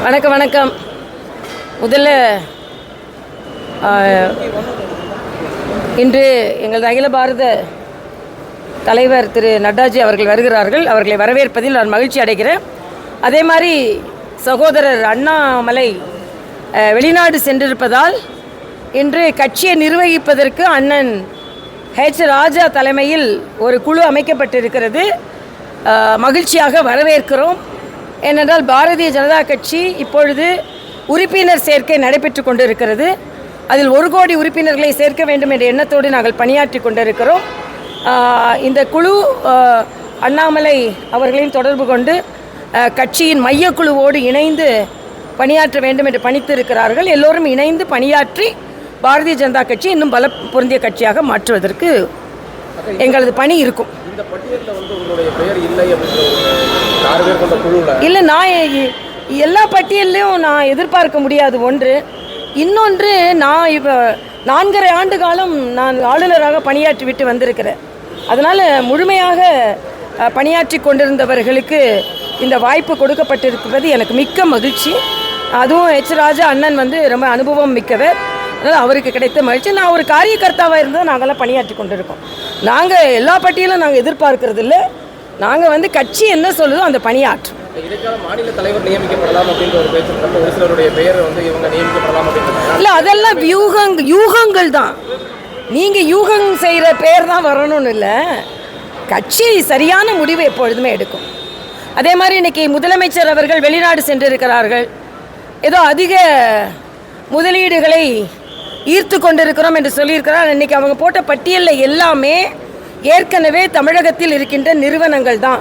வணக்கம். முதல்ல இன்று எங்களது அகில பாரத தலைவர் திரு நட்டாஜி அவர்கள் வருகிறார்கள். அவர்களை வரவேற்பதில் நான் மகிழ்ச்சி அடைகிறேன். அதே மாதிரி சகோதரர் அண்ணாமலை வெளிநாடு சென்றிருப்பதால் இன்று கட்சியை நிர்வகிப்பதற்கு அண்ணன் ஹெச் ராஜா தலைமையில் ஒரு குழு அமைக்கப்பட்டிருக்கிறது. மகிழ்ச்சியாக வரவேற்கிறோம். ஏனென்றால் பாரதிய ஜனதா கட்சி இப்பொழுது உறுப்பினர் சேர்க்கை நடைபெற்று கொண்டிருக்கிறது. அதில் 1 கோடி உறுப்பினர்களை சேர்க்க வேண்டும் என்ற எண்ணத்தோடு நாங்கள் பணியாற்றி கொண்டிருக்கிறோம். இந்த குழு அண்ணாமலை அவர்களையும் தொடர்பு கொண்டு கட்சியின் மையக்குழுவோடு இணைந்து பணியாற்ற வேண்டும் என்று பணித்திருக்கிறார்கள். எல்லோரும் இணைந்து பணியாற்றி பாரதிய ஜனதா கட்சி இன்னும் பல பொருந்திய கட்சியாக மாற்றுவதற்கு எங்களது பணி இருக்கும். இந்த பட்டியலில் உங்களுடைய பெயர் இல்லை இல்லை, நான் எல்லா பட்டியல்லையும் நான் எதிர்பார்க்க முடியாது. ஒன்று, இன்னொன்று, நான் இப்போ 4.5 ஆண்டு காலம் நான் ஆளுநராக பணியாற்றி விட்டு வந்திருக்கிறேன். அதனால் முழுமையாக பணியாற்றி கொண்டிருந்தவர்களுக்கு இந்த வாய்ப்பு கொடுக்கப்பட்டிருக்கிறது எனக்கு மிக்க மகிழ்ச்சி. அதுவும் ஹெச் ராஜா அண்ணன் ரொம்ப அனுபவம் மிக்கவர். அதனால் அவருக்கு கிடைத்த மகிழ்ச்சி. நான் ஒரு காரியகர்த்தாவாக இருந்தால் நாங்கள்லாம் பணியாற்றி கொண்டிருக்கோம். நாங்கள் எல்லா பட்டியலும் நாங்கள் எதிர்பார்க்கறது இல்லை. நாங்கள் கட்சி என்ன சொல்லுதோ அந்த பணியாற்றும். இடைக்கால மாநில தலைவர் நியமிக்கப்படலாம் அப்படின்ற ஒரு பேச்சு, ஒரு சிலருடைய பெயர் இவங்க நியமிக்கப்படலாம் அப்படின்றது இல்லை, அதெல்லாம் யூகங்கள் தான். நீங்கள் யூகம் செய்கிற பேர் தான் வரணும்னு இல்லை. கட்சி சரியான முடிவு எப்பொழுதுமே எடுக்கும். அதே மாதிரி இன்றைக்கி முதலமைச்சர் அவர்கள் வெளிநாடு சென்றிருக்கிறார்கள். ஏதோ அதிக முதலீடுகளை ஈர்த்து கொண்டிருக்கிறோம் என்று சொல்லியிருக்கிறார். இன்றைக்கி அவங்க போட்ட பட்டியலில் எல்லாமே ஏற்கனவே தமிழகத்தில் இருக்கின்ற நிறுவனங்கள் தான்.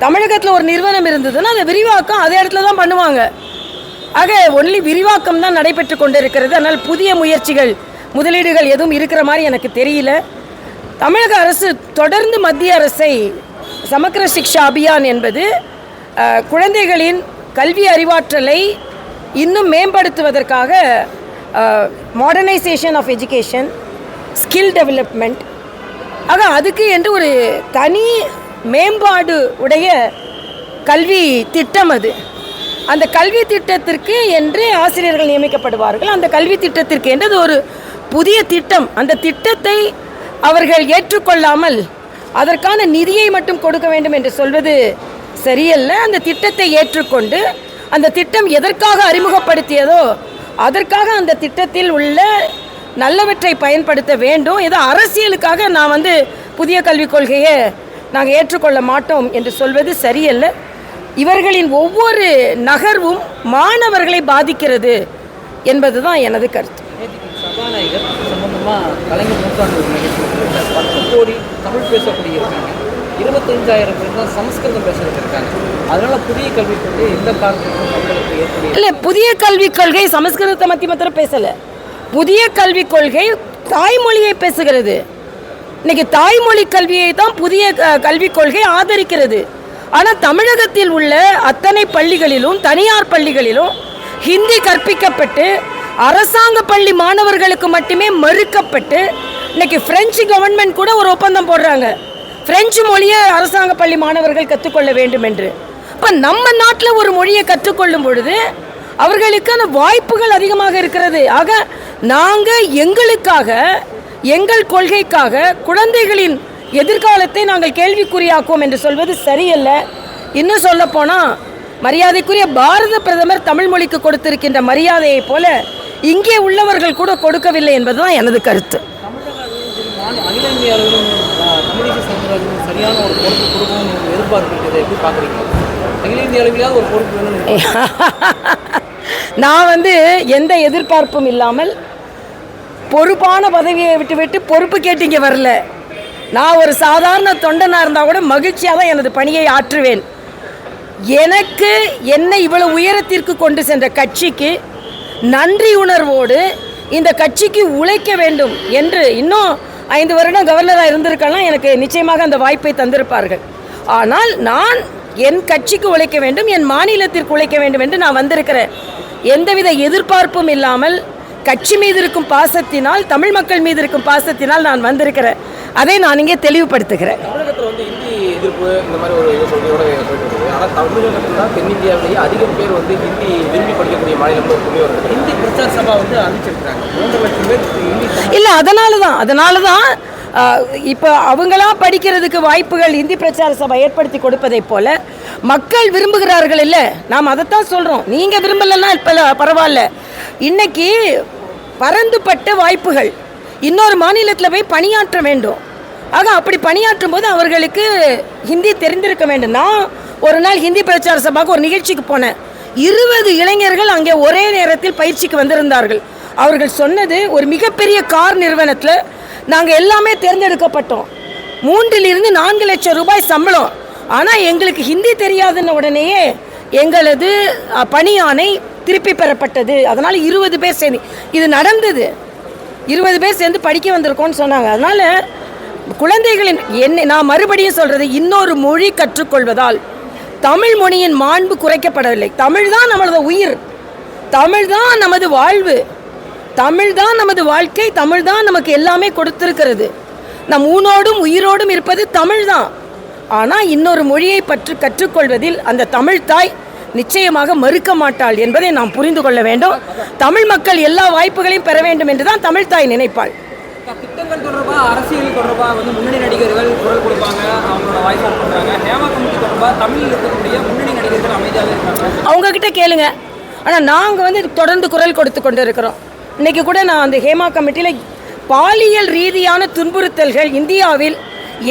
தமிழகத்தில் ஒரு நிறுவனம் இருந்ததுன்னா அதை விரிவாக்கம் அதே இடத்துல தான் பண்ணுவாங்க. ஆக ஒன்லி விரிவாக்கம் தான் நடைபெற்று கொண்டிருக்கிறது. அதனால் புதிய முயற்சிகள் முதலீடுகள் எதுவும் இருக்கிற மாதிரி எனக்கு தெரியல. தமிழக அரசு தொடர்ந்து மத்திய அரசை சமக்கிர சிக்ஷா அபியான் என்பது குழந்தைகளின் கல்வி அறிவாற்றலை இன்னும் மேம்படுத்துவதற்காக modernisation of education, skill development, ஆக அதுக்கு என்று ஒரு தனி மேம்பாடு உடைய கல்வி திட்டம் அது. அந்த கல்வி திட்டத்திற்கு என்று ஆசிரியர்கள் நியமிக்கப்படுவார்கள். அந்த கல்வி திட்டத்திற்கு என்று ஒரு புதிய திட்டம். அந்த திட்டத்தை அவர்கள் ஏற்றுக்கொள்ளாமல் அதற்கான நிதியை மட்டும் கொடுக்க வேண்டும் என்று சொல்வது சரியல்ல. அந்த திட்டத்தை ஏற்றுக்கொண்டு அந்த திட்டம் எதற்காக அறிமுகப்படுத்தியதோ அதற்காக அந்த திட்டத்தில் உள்ள நல்லவற்றை பயன்படுத்த வேண்டும். ஏதோ அரசியலுக்காக நான் புதிய கல்விக் கொள்கையை நாங்கள் ஏற்றுக்கொள்ள மாட்டோம் என்று சொல்வது சரியல்ல. இவர்களின் ஒவ்வொரு நகர்வும் மாணவர்களை பாதிக்கிறது என்பது தான் எனது கருத்து. சபாநாயகர் சம்பந்தமாக கலைஞர் நூற்றாண்டு நிகழ்ச்சி 10 கோடி தமிழ் பேசக்கூடிய இருக்காங்க, 25,000 பேர் தான் சமஸ்கிருதம் பேசுறது இருக்காங்க. அதனால் புதிய கல்விக் கொள்கை எந்த காரணத்துக்கும் தமிழகத்தை ஏற்படுத்தி இல்லை. புதிய கல்விக் கொள்கை சமஸ்கிருதத்தை மாத்திரம் பேசலை. புதிய கல்விக் கொள்கை தாய்மொழியை பேசுகிறது. இன்னைக்கு தாய்மொழி கல்வியை தான் புதிய கல்விக் கொள்கை ஆதரிக்கிறது. ஆனால் தமிழகத்தில் உள்ள அத்தனை பள்ளிகளிலும் தனியார் பள்ளிகளிலும் ஹிந்தி கற்பிக்கப்பட்டு அரசாங்க பள்ளி மாணவர்களுக்கு மட்டுமே மறுக்கப்பட்டு இன்னைக்கு பிரெஞ்சு கவர்மெண்ட் கூட ஒரு ஒப்பந்தம் போடுறாங்க, பிரெஞ்சு மொழியை அரசாங்க பள்ளி மாணவர்கள் கற்றுக்கொள்ள வேண்டும் என்று. இப்போ நம்ம நாட்டில் ஒரு மொழியை கற்றுக்கொள்ளும் பொழுது அவர்களுக்கான வாய்ப்புகள் அதிகமாக இருக்கிறது. ஆக நாங்கள் எங்களுக்காக எங்கள் கொள்கைக்காக குழந்தைகளின் எதிர்காலத்தை நாங்கள் கேள்விக்குறியாக்குவோம் என்று சொல்வது சரியல்ல. இன்னும் சொல்லப்போனால் மரியாதைக்குரிய பாரத பிரதமர் தமிழ் மொழிக்கு கொடுத்திருக்கின்ற மரியாதையை போல இங்கே உள்ளவர்கள் கூட கொடுக்கவில்லை என்பதுதான் எனது கருத்து. அகில இந்திய அளவிலும் தமிழிசை சவுந்தரராஜன் சரியான ஒரு பொறுப்பு கொடுக்கணும்னு எதிர்பார்க்கிறது எப்படி பார்க்குறீங்க? அகில இந்திய அளவிலாவது ஒரு பொறுப்பு வேணும். நான் எந்த எதிர்பார்ப்பும் இல்லாமல் பொறுப்பான பதவியை விட்டு பொறுப்பு கேட்டீங்க வரல. நான் ஒரு சாதாரண தொண்டனாக இருந்தால் கூட மகிழ்ச்சியாக தான் எனது பணியை ஆற்றுவேன். எனக்கு என்னை இவ்வளவு உயரத்திற்கு கொண்டு சென்ற கட்சிக்கு நன்றி உணர்வோடு இந்த கட்சிக்கு உழைக்க வேண்டும் என்று இன்னும் 5 வருடம் கவர்னராக இருந்திருக்கலாம். எனக்கு நிச்சயமாக அந்த வாய்ப்பை தந்திருப்பார்கள். ஆனால் நான் என் கட்சிக்கு உழைக்க வேண்டும், என் மாநிலத்திற்கு உழைக்க வேண்டும் என்று நான் வந்திருக்கிறேன். எந்தவித எதிர்பார்ப்பும் இல்லாமல் கட்சி மீது இருக்கும் பாசத்தினால், தமிழ் மக்கள் மீது இருக்கும் பாசத்தினால் நான் வந்திருக்கிறேன். அதை நான் இங்கே தெளிவுபடுத்துகிறேன். தமிழகத்தில் ஹிந்தி எதிர்ப்பு இந்த மாதிரி ஒரு சொல்லியோட போயிட்டு இருக்குது. ஆனால் தமிழகத்தில் தான் தென்னிந்தியாவிலேயே அதிகம் பேர் வந்து ஹிந்தி விரும்பி படிக்கக்கூடிய மாநிலம்னு ஒரு புள்ளி வருது. ஹிந்தி பிரச்சார சபா வந்து அறிவிச்சிருக்கிறாங்க 3 லட்சம் பேர் ஹிந்தி இல்லை, அதனால தான் இப்போ அவங்களா படிக்கிறதுக்கு வாய்ப்புகள் இந்தி பிரச்சார சபை ஏற்படுத்தி கொடுப்பதை போல மக்கள் விரும்புகிறார்கள். இல்லை, நாம் அதைத்தான் சொல்கிறோம். நீங்கள் விரும்பலைன்னா இப்போ பரவாயில்ல. இன்னைக்கு பரந்துபட்ட வாய்ப்புகள் இன்னொரு மாநிலத்தில் போய் பணியாற்ற வேண்டும். ஆக அப்படி பணியாற்றும் போது அவர்களுக்கு ஹிந்தி தெரிந்திருக்க வேண்டும். நான் ஒரு நாள் ஹிந்தி பிரச்சார சபாவுக்கு ஒரு நிகழ்ச்சிக்கு போனேன். 20 இளைஞர்கள் அங்கே ஒரே நேரத்தில் பயிற்சிக்கு வந்திருந்தார்கள். அவர்கள் சொன்னது, ஒரு மிகப்பெரிய கார் நிறுவனத்தில் நாங்கள் எல்லாமே தேர்ந்தெடுக்கப்பட்டோம். 3 to 4 லட்சம் ரூபாய் சம்பளம். ஆனால் எங்களுக்கு ஹிந்தி தெரியாதுன்ன உடனேயே எங்களது பணியாணை திருப்பி பெறப்பட்டது. அதனால் 20 பேர் சேர்ந்து இது நடந்தது. 20 பேர் சேர்ந்து படிக்க வந்திருக்கோன்னு சொன்னாங்க. அதனால் குழந்தைகளின் நான் மறுபடியும் சொல்கிறது, இன்னொரு மொழி கற்றுக்கொள்வதால் தமிழ் மொழியின் மாண்பு குறைக்கப்படவில்லை. தமிழ் தான் நமது உயிர், தமிழ் தான் நமது வாழ்வு, தமிழ் தான் நமது வாழ்க்கை, தமிழ் தான் நமக்கு எல்லாமே கொடுத்திருக்கிறது. நம் ஊனோடும் உயிரோடும் இருப்பது தமிழ் தான். ஆனால் இன்னொரு மொழியை கற்றுக்கொள்வதில் அந்த தமிழ் தாய் நிச்சயமாக மறுக்க மாட்டாள் என்பதை நாம் புரிந்து கொள்ள வேண்டும். தமிழ் மக்கள் எல்லா வாய்ப்புகளையும் பெற வேண்டும் என்று தான் தமிழ் தாய் நினைப்பாள். திட்டங்கள் தொடர்பாக, அரசியல் தொடர்பாக வந்து முன்னணி நடிகர்கள் குரல் கொடுப்பாங்க, அவங்களோட வாய்ஸ் அவுட் பண்ணுறாங்க. ஹேமா கமிட்டி தொடர்பாக தமிழில் இருக்கக்கூடிய முன்னணி நடிகர்கள் அமைதியாக இருக்காங்க. அவங்கக்கிட்ட கேளுங்க. ஆனால் நாங்கள் வந்து தொடர்ந்து குரல் கொடுத்து கொண்டு இருக்கிறோம். இன்றைக்கி கூட நான் அந்த ஹேமா கமிட்டியில் பாலியல் ரீதியான துன்புறுத்தல்கள் இந்தியாவில்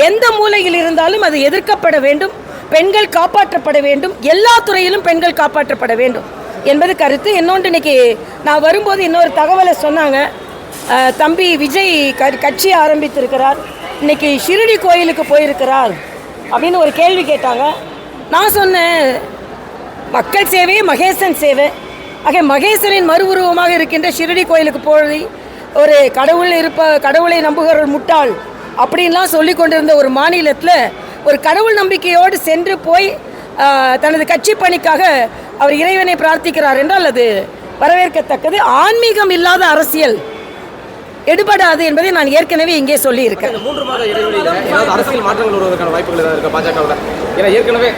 எந்த மூலையில் இருந்தாலும் அது எதிர்க்கப்பட வேண்டும், பெண்கள் காப்பாற்றப்பட வேண்டும், எல்லா துறையிலும் பெண்கள் காப்பாற்றப்பட வேண்டும் என்பது கருத்து. இன்னொன்று, இன்றைக்கி நான் வரும்போது இன்னொரு தகவலை சொன்னாங்க. தம்பி விஜய் கட்சி ஆரம்பித்திருக்கிறார், இன்றைக்கி ஷிரடி கோயிலுக்கு போயிருக்கிறார் அப்படின்னு ஒரு கேள்வி கேட்டாங்க. நான் சொன்னேன், மக்கள் சேவை மகேசன் சேவை. ஆக மகேசனின் மறு உருவமாக இருக்கின்ற ஷிரடி கோயிலுக்கு போய் ஒரு கடவுளை நம்புகிற ஒரு முட்டாள் அப்படின்லாம் சொல்லி கொண்டிருந்த ஒரு மாநிலத்தில் ஒரு கடவுள் நம்பிக்கையோடு சென்று போய் தனது கட்சி பணிக்காக அவர் இறைவனை பிரார்த்திக்கிறார் என்றால் அது வரவேற்கத்தக்கது. ஆன்மீகம் இல்லாத அரசியல் எடுபடாது என்பதை நான் ஏற்கனவே இங்கே சொல்லி இருக்கேன். 3 மாத இடைவெளியில் ஏதாவது அரசியல் மாற்றங்கள் வருவதற்கான வாய்ப்புகள் ஏதாவது இருக்கா பாஜகவில்? ஏன்னா ஏற்கனவே